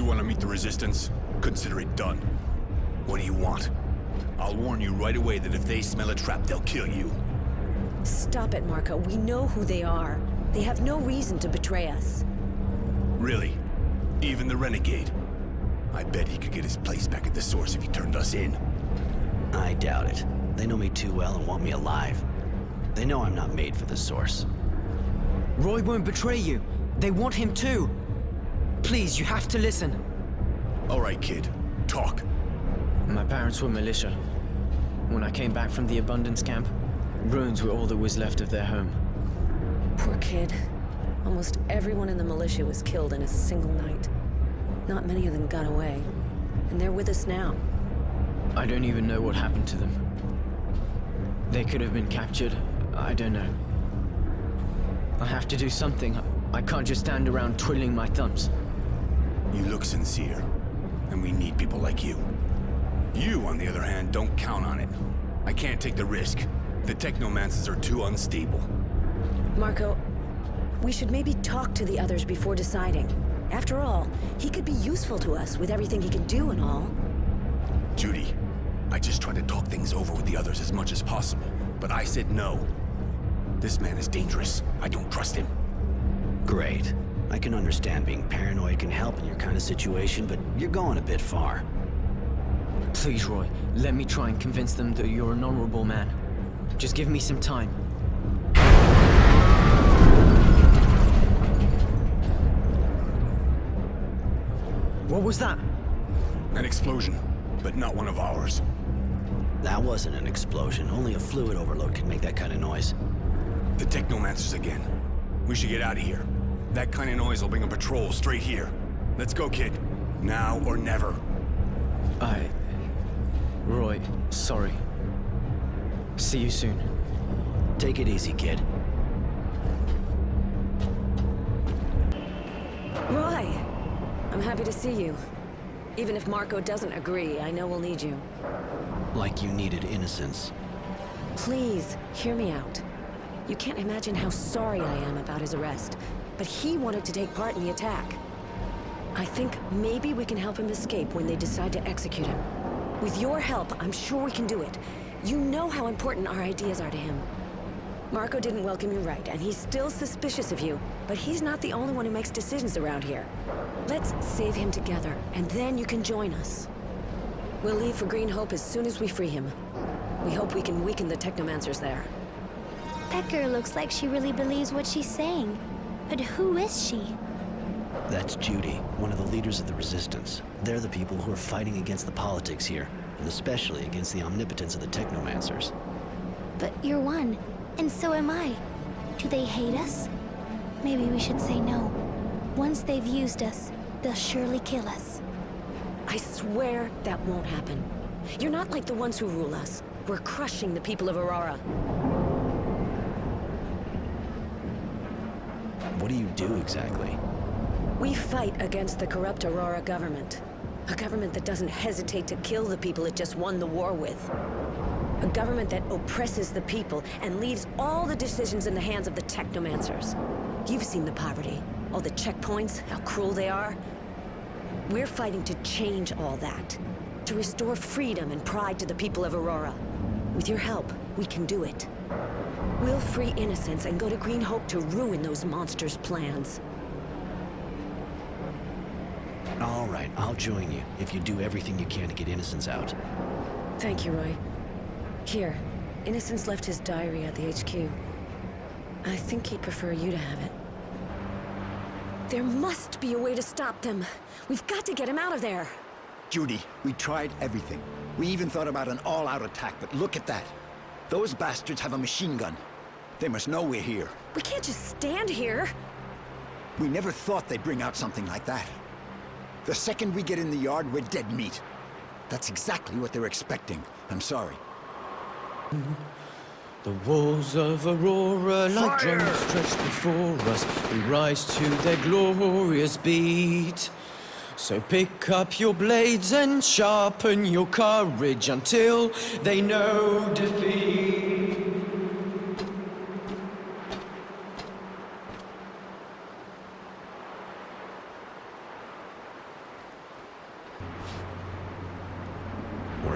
want to meet the Resistance? Consider it done. What do you want? I'll warn you right away that if they smell a trap, they'll kill you. Stop it, Marco. We know who they are. They have no reason to betray us. Really? Even the Renegade? I bet he could get his place back at the Source if he turned us in. I doubt it. They know me too well and want me alive. They know I'm not made for the Source. Roy won't betray you. They want him too. Please, you have to listen. All right, kid. Talk. My parents were militia. When I came back from the Abundance camp, ruins were all that was left of their home. Poor kid. Almost everyone in the militia was killed in a single night. Not many of them got away. And they're with us now. I don't even know what happened to them. They could have been captured. I don't know. I have to do something. I can't just stand around twiddling my thumbs. You look sincere, and we need people like you. You, on the other hand, don't count on it. I can't take the risk. The Technomancers are too unstable. Marco, we should maybe talk to the others before deciding. After all, he could be useful to us with everything he can do and all. Judy, I just tried to talk things over with the others as much as possible, but I said no. This man is dangerous. I don't trust him. Great. I can understand being paranoid can help in your kind of situation, but you're going a bit far. Please, Roy, let me try and convince them that you're an honorable man. Just give me some time. What was that? An explosion, but not one of ours. That wasn't an explosion. Only a fluid overload can make that kind of noise. The Technomancers again. We should get out of here. That kind of noise will bring a patrol straight here. Let's go, kid. Now or never. Roy, sorry. See you soon. Take it easy, kid. Roy! I'm happy to see you. Even if Marco doesn't agree, I know we'll need you. Like you needed innocence. Please, hear me out. You can't imagine how sorry I am about his arrest, but he wanted to take part in the attack. I think maybe we can help him escape when they decide to execute him. With your help, I'm sure we can do it. You know how important our ideas are to him. Marco didn't welcome you right, and he's still suspicious of you, but he's not the only one who makes decisions around here. Let's save him together, and then you can join us. We'll leave for Green Hope as soon as we free him. We hope we can weaken the Technomancers there. That girl looks like she really believes what she's saying. But who is she? That's Judy, one of the leaders of the Resistance. They're the people who are fighting against the politics here, and especially against the omnipotence of the Technomancers. But you're one, and so am I. Do they hate us? Maybe we should say no. Once they've used us, they'll surely kill us. I swear that won't happen. You're not like the ones who rule us. We're crushing the people of Aurora. What do you do exactly? We fight against the corrupt Aurora government. A government that doesn't hesitate to kill the people it just won the war with. A government that oppresses the people and leaves all the decisions in the hands of the Technomancers. You've seen the poverty, all the checkpoints, how cruel they are. We're fighting to change all that. To restore freedom and pride to the people of Aurora. With your help, we can do it. We'll free innocents and go to Green Hope to ruin those monsters' plans. All right, I'll join you if you do everything you can to get Innocence out. Thank you, Roy. Here, Innocence left his diary at the HQ. I think he'd prefer you to have it. There must be a way to stop them. We've got to get him out of there. Judy, we tried everything. We even thought about an all-out attack, but look at that. Those bastards have a machine gun. They must know we're here. We can't just stand here. We never thought they'd bring out something like that. The second we get in the yard, we're dead meat. That's exactly what they're expecting. I'm sorry. The walls of Aurora, like drums stretched before us, we rise to their glorious beat. So pick up your blades and sharpen your courage until they know defeat.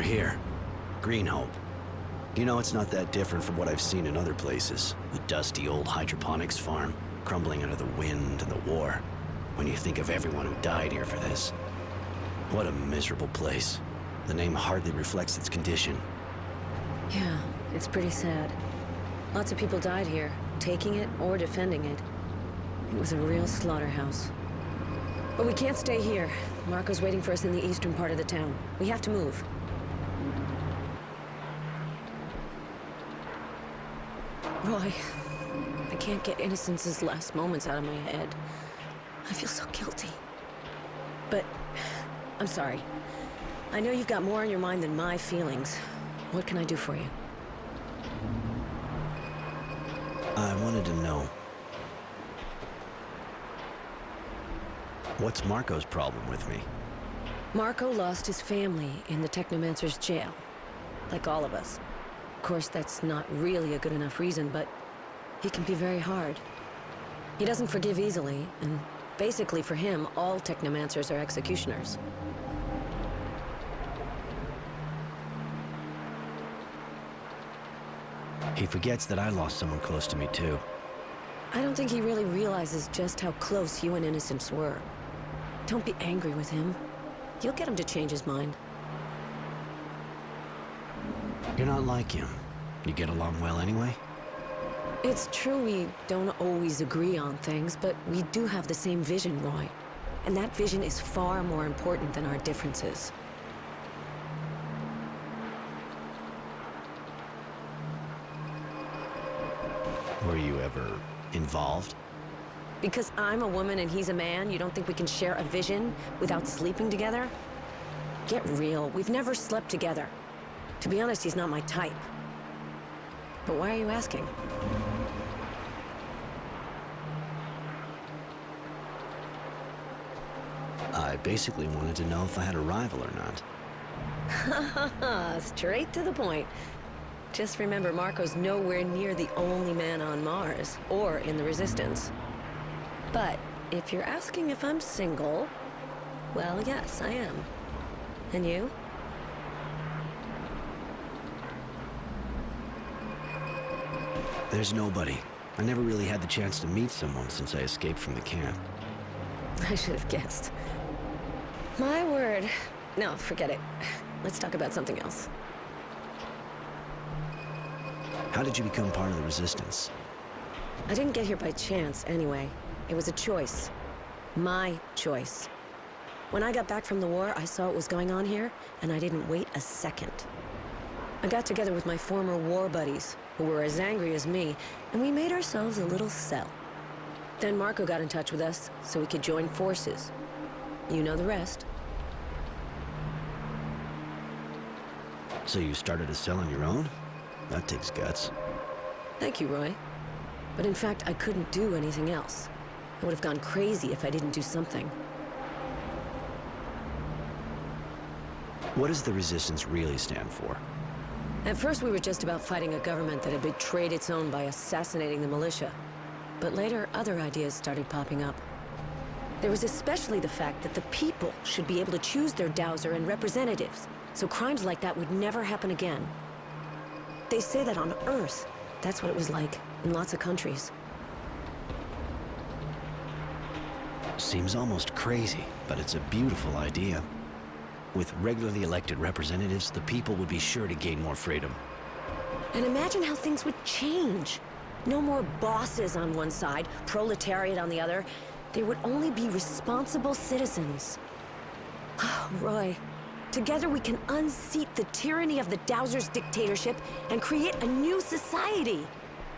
we're here. Green Hope. You know, it's not that different from what I've seen in other places. The dusty old hydroponics farm, crumbling under the wind and the war. When you think of everyone who died here for this. What a miserable place. The name hardly reflects its condition. Yeah, it's pretty sad. Lots of people died here, taking it or defending it. It was a real slaughterhouse. But we can't stay here. Marco's waiting for us in the eastern part of the town. We have to move. Roy, I can't get Innocence's last moments out of my head. I feel so guilty. But, I'm sorry. I know you've got more on your mind than my feelings. What can I do for you? I wanted to know. What's Marco's problem with me? Marco lost his family in the Technomancer's jail. Like all of us. Of course, that's not really a good enough reason, but he can be very hard. He doesn't forgive easily, and basically for him, all Technomancers are executioners. He forgets that I lost someone close to me too. I don't think he really realizes just how close you and Innocence were. Don't be angry with him. You'll get him to change his mind. You're not like him. You get along well anyway? It's true we don't always agree on things, but we do have the same vision, Roy. And that vision is far more important than our differences. Were you ever involved? Because I'm a woman and he's a man, you don't think we can share a vision without sleeping together? Get real, we've never slept together. To be honest, he's not my type. But why are you asking? I basically wanted to know if I had a rival or not. Straight to the point. Just remember, Marco's nowhere near the only man on Mars, or in the Resistance. But if you're asking if I'm single, well, yes, I am. And you? There's nobody. I never really had the chance to meet someone since I escaped from the camp. I should have guessed. My word. No, forget it. Let's talk about something else. How did you become part of the Resistance? I didn't get here by chance, anyway. It was a choice. My choice. When I got back from the war, I saw what was going on here, and I didn't wait a second. I got together with my former war buddies, who were as angry as me, and we made ourselves a little cell. Then Marco got in touch with us, so we could join forces. You know the rest. So you started a cell on your own? That takes guts. Thank you, Roy. But in fact, I couldn't do anything else. I would have gone crazy if I didn't do something. What does the Resistance really stand for? At first, we were just about fighting a government that had betrayed its own by assassinating the militia. But later, other ideas started popping up. There was especially the fact that the people should be able to choose their dowser and representatives, so crimes like that would never happen again. They say that on Earth, that's what it was like in lots of countries. Seems almost crazy, but it's a beautiful idea. With regularly elected representatives, the people would be sure to gain more freedom. And imagine how things would change. No more bosses on one side, proletariat on the other. There would only be responsible citizens. Oh, Roy, together we can unseat the tyranny of the Dowser's dictatorship and create a new society.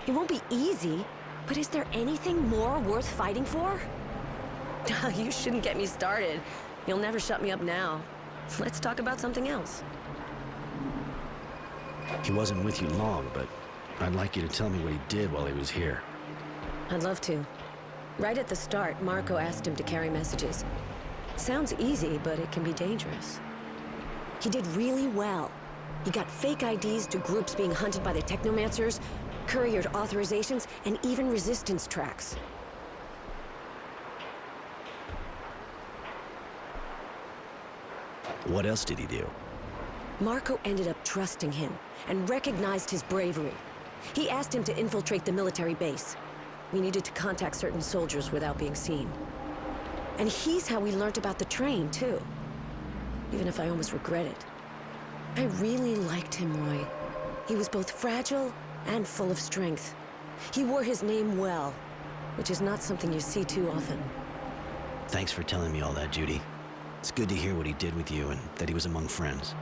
It won't be easy, but is there anything more worth fighting for? You shouldn't get me started. You'll never shut me up now. Let's talk about something else. He wasn't with you long, but I'd like you to tell me what he did while he was here. I'd love to. Right at the start, Marco asked him to carry messages. Sounds easy, but it can be dangerous. He did really well. He got fake IDs to groups being hunted by the Technomancers, couriered authorizations, and even resistance tracks. What else did he do? Marco ended up trusting him and recognized his bravery. He asked him to infiltrate the military base. We needed to contact certain soldiers without being seen. And he's how we learned about the train, too. Even if I almost regret it. I really liked him, Roy. He was both fragile and full of strength. He wore his name well, which is not something you see too often. Thanks for telling me all that, Judy. It's good to hear what he did with you and that he was among friends.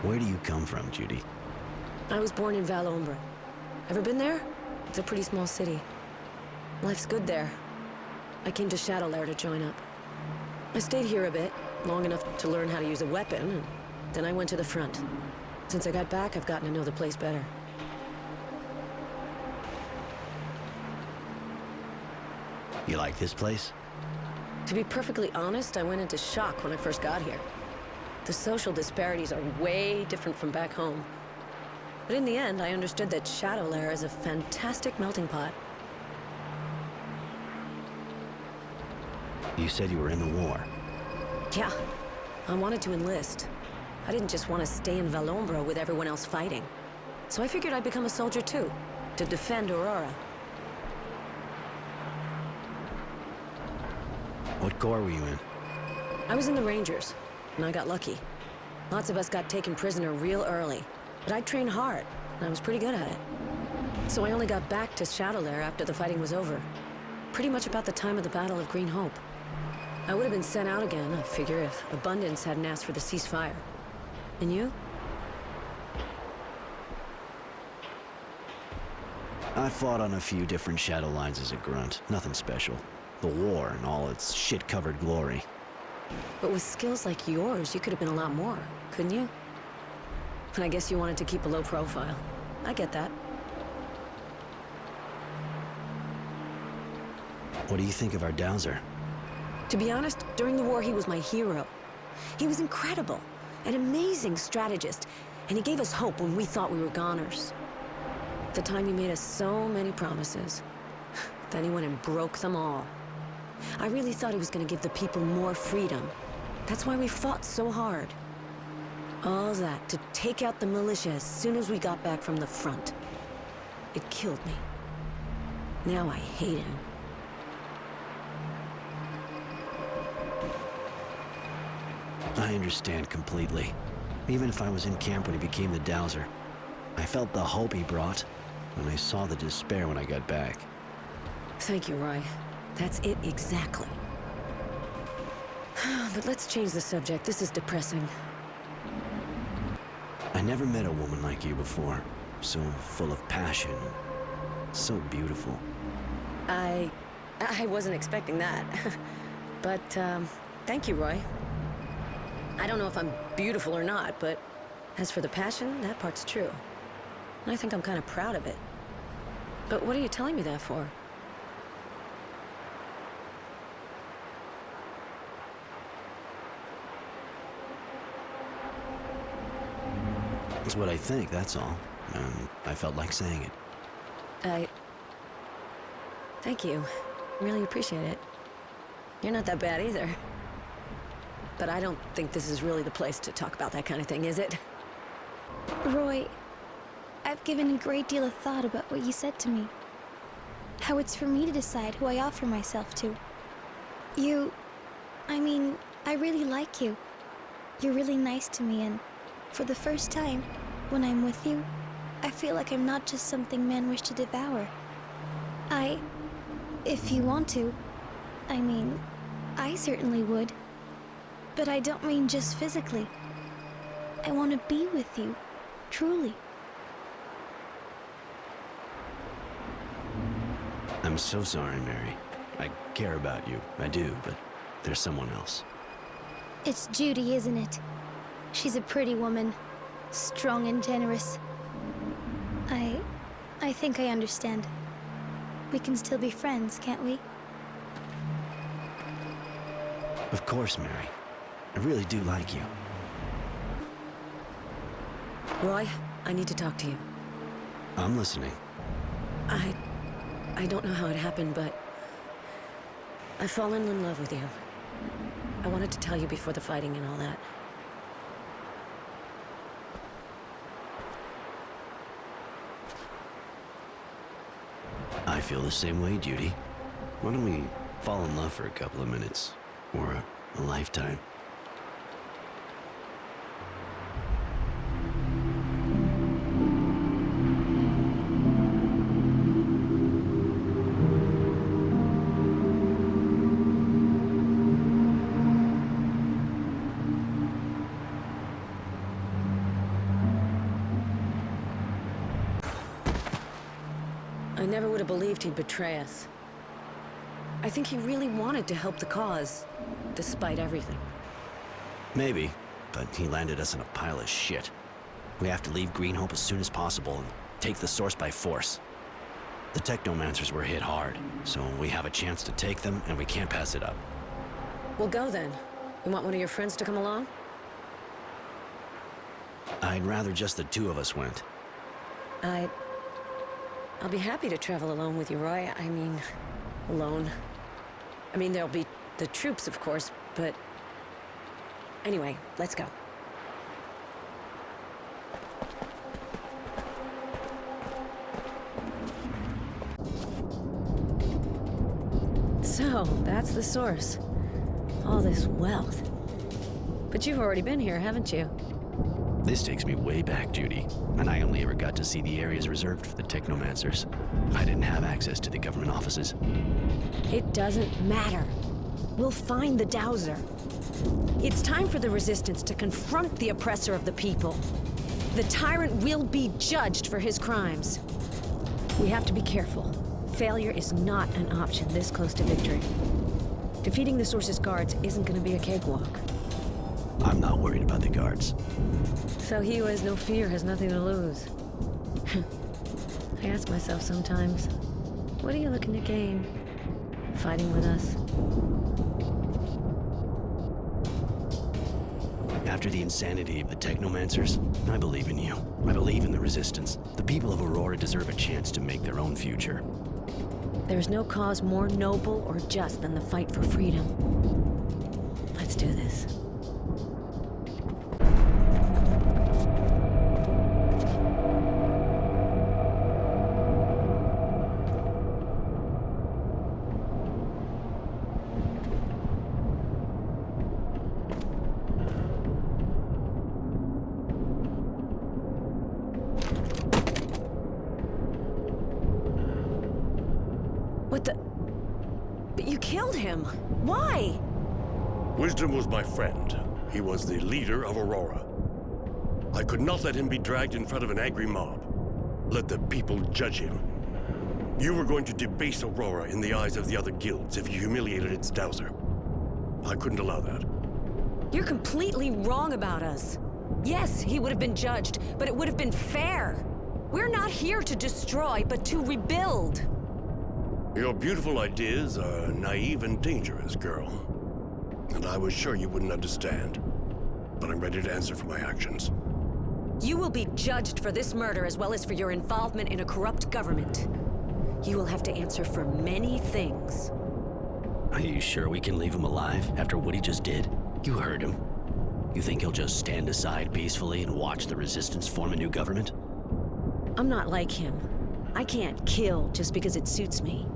Where do you come from, Judy? I was born in Valombre. Ever been there? It's a pretty small city. Life's good there. I came to Shadowlair to join up. I stayed here a bit, long enough to learn how to use a weapon, and then I went to the front. Since I got back, I've gotten to know the place better. You like this place? To be perfectly honest, I went into shock when I first got here. The social disparities are way different from back home. But in the end, I understood that Shadowlair is a fantastic melting pot. You said you were in the war. Yeah, I wanted to enlist. I didn't just want to stay in Valombre with everyone else fighting. So I figured I'd become a soldier too, to defend Aurora. What corps were you in? I was in the Rangers, and I got lucky. Lots of us got taken prisoner real early, but I trained hard, and I was pretty good at it. So I only got back to Shadowlair after the fighting was over. Pretty much about the time of the Battle of Green Hope. I would have been sent out again, I figure, if Abundance hadn't asked for the ceasefire. And you? I fought on a few different shadow lines as a grunt. Nothing special. The war and all its shit-covered glory. But with skills like yours, you could have been a lot more, couldn't you? And I guess you wanted to keep a low profile. I get that. What do you think of our Dowser? To be honest, during the war, he was my hero. He was incredible, an amazing strategist, and he gave us hope when we thought we were goners. At the time, he made us so many promises. Then he went and broke them all. I really thought he was going to give the people more freedom. That's why we fought so hard. All that to take out the militia as soon as we got back from the front. It killed me. Now I hate him. I understand completely. Even if I was in camp when he became the Dowser, I felt the hope he brought, and I saw the despair when I got back. Thank you, Roy. That's it exactly. But let's change the subject. This is depressing. I never met a woman like you before. So full of passion, and so beautiful. I wasn't expecting that. But, thank you, Roy. I don't know if I'm beautiful or not, but as for the passion, that part's true. And I think I'm kind of proud of it. But what are you telling me that for? It's what I think, that's all. And I felt like saying it. Thank you. Really appreciate it. You're not that bad either. But I don't think this is really the place to talk about that kind of thing, is it? Roy, I've given a great deal of thought about what you said to me. How it's for me to decide who I offer myself to. I really like you. You're really nice to me, and for the first time, when I'm with you, I feel like I'm not just something men wish to devour. If you want to, I certainly would. But I don't mean just physically. I want to be with you, truly. I'm so sorry, Mary. I care about you, I do, but there's someone else. It's Judy, isn't it? She's a pretty woman, strong and generous. I think I understand. We can still be friends, can't we? Of course, Mary. I really do like you. Roy, I need to talk to you. I'm listening. I don't know how it happened, but I've fallen in love with you. I wanted to tell you before the fighting and all that. I feel the same way, Judy. Why don't we fall in love for a couple of minutes? Or a lifetime? I never would have believed he'd betray us. I think he really wanted to help the cause, despite everything. Maybe, but he landed us in a pile of shit. We have to leave Green Hope as soon as possible and take the source by force. The Technomancers were hit hard, so we have a chance to take them, and we can't pass it up. We'll go then. You want one of your friends to come along? I'd rather just the two of us went. I'll be happy to travel alone with you, Roy. I mean, alone. I mean, there'll be the troops, of course, but... Anyway, let's go. So, that's the source. All this wealth. But you've already been here, haven't you? This takes me way back, Judy, and I only ever got to see the areas reserved for the Technomancers. I didn't have access to the government offices. It doesn't matter. We'll find the Dowser. It's time for the Resistance to confront the oppressor of the people. The tyrant will be judged for his crimes. We have to be careful. Failure is not an option this close to victory. Defeating the Source's guards isn't going to be a cakewalk. I'm not worried about the guards. So he who has no fear has nothing to lose. I ask myself sometimes, what are you looking to gain? Fighting with us? After the insanity of the Technomancers, I believe in you. I believe in the Resistance. The people of Aurora deserve a chance to make their own future. There's no cause more noble or just than the fight for freedom. Let's do this. What the... But you killed him! Why? Wisdom was my friend. He was the leader of Aurora. I could not let him be dragged in front of an angry mob. Let the people judge him. You were going to debase Aurora in the eyes of the other guilds if you humiliated its Dowser. I couldn't allow that. You're completely wrong about us. Yes, he would have been judged, but it would have been fair. We're not here to destroy, but to rebuild. Your beautiful ideas are naive and dangerous, girl. And I was sure you wouldn't understand. But I'm ready to answer for my actions. You will be judged for this murder as well as for your involvement in a corrupt government. You will have to answer for many things. Are you sure we can leave him alive after what he just did? You heard him. You think he'll just stand aside peacefully and watch the Resistance form a new government? I'm not like him. I can't kill just because it suits me.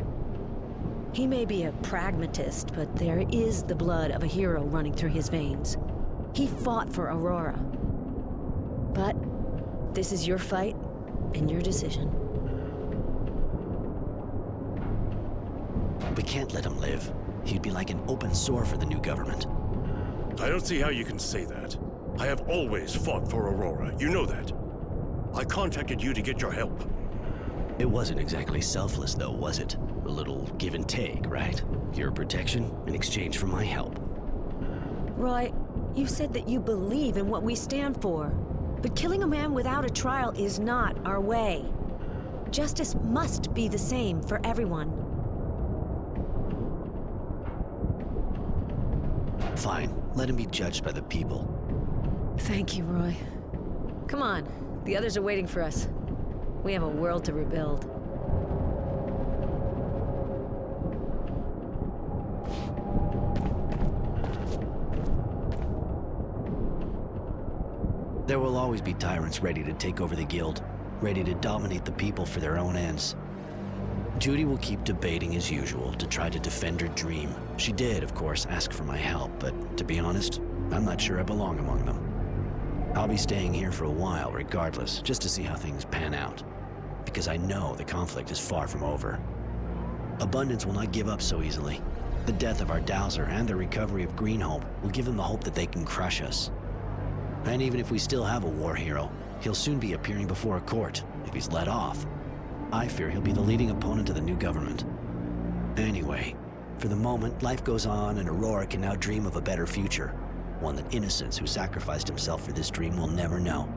He may be a pragmatist, but there is the blood of a hero running through his veins. He fought for Aurora. But this is your fight and your decision. We can't let him live. He'd be like an open sore for the new government. I don't see how you can say that. I have always fought for Aurora. You know that. I contacted you to get your help. It wasn't exactly selfless, though, was it? A little give and take, right? Your protection in exchange for my help. Roy, you said that you believe in what we stand for. But killing a man without a trial is not our way. Justice must be the same for everyone. Fine. Let him be judged by the people. Thank you, Roy. Come on. The others are waiting for us. We have a world to rebuild. There will always be tyrants ready to take over the guild, ready to dominate the people for their own ends. Judy will keep debating as usual to try to defend her dream. She did, of course, ask for my help, but to be honest, I'm not sure I belong among them. I'll be staying here for a while regardless, just to see how things pan out. Because I know the conflict is far from over. Abundance will not give up so easily. The death of our Dowser and the recovery of Greenhope will give them the hope that they can crush us. And even if we still have a war hero, he'll soon be appearing before a court, if he's let off. I fear he'll be the leading opponent of the new government. Anyway, for the moment, life goes on and Aurora can now dream of a better future. One that Innocence, who sacrificed himself for this dream, will never know.